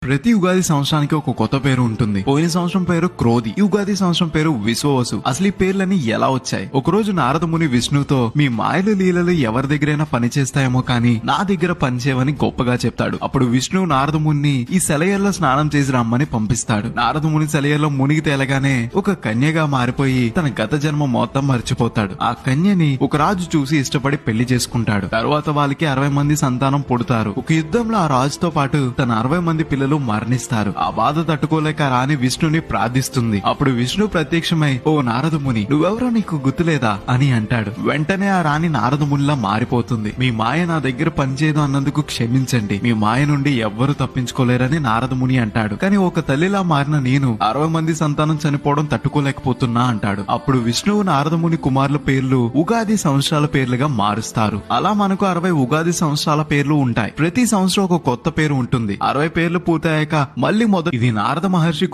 ప్రతి ఉగాది సంవత్సరానికి ఒక కొత్త పేరు ఉంటుంది. పోయిన సంవత్సరం పేరు క్రోధి, ఈ ఉగాది సంవత్సరం పేరు విశ్వవసు. అసలు ఈ పేర్లన్నీ ఎలా వచ్చాయి? ఒకరోజు నారద ముని విష్ణుతో మీ మాయలు లీలలు ఎవరి దగ్గరైనా పని చేస్తాయేమో కానీ నా దగ్గర పనిచేయవని గొప్పగా చెప్తాడు. అప్పుడు విష్ణు నారద ముని ఈ సెలయల్లో స్నానం చేసి రమ్మని పంపిస్తాడు. నారద ముని సెలయల్లో మునిగి తేలగానే ఒక కన్యగా మారిపోయి తన గత జన్మ మొత్తం మర్చిపోతాడు. ఆ కన్యని ఒక రాజు చూసి ఇష్టపడి పెళ్లి చేసుకుంటాడు. తరువాత వాళ్ళకి 60 మంది సంతానం పుడతారు. ఒక యుద్ధంలో ఆ రాజుతో పాటు తన 60 మంది పిల్లలు మరణిస్తారు. ఆ బాధ తట్టుకోలేక రాణి విష్ణుని ప్రార్థిస్తుంది. అప్పుడు విష్ణు ప్రత్యక్షమై, ఓ నారద ముని, నువ్వెవరో నీకు గుర్తులేదా అని అంటాడు. వెంటనే ఆ రాణి నారద మునిలా మారిపోతుంది. మీ మాయ నా దగ్గర పనిచేయదు అన్నందుకు క్షమించండి, మీ మాయ నుండి ఎవ్వరూ తప్పించుకోలేరని నారద ముని అంటాడు. కానీ ఒక తల్లిలా మారిన నేను 60 మంది సంతానం చనిపోవడం తట్టుకోలేకపోతున్నా అంటాడు. అప్పుడు విష్ణువు నారద ముని కుమారుల పేర్లు ఉగాది సంవత్సరాల పేర్లుగా మారుస్తారు. అలా మనకు 60 ఉగాది సంవత్సరాల పేర్లు ఉంటాయి. ప్రతి సంవత్సరం ఒక కొత్త పేరు ఉంటుంది. 60 పేర్లు పూర్తయ్యాక మళ్ళీ ఇది నారద మహర్షి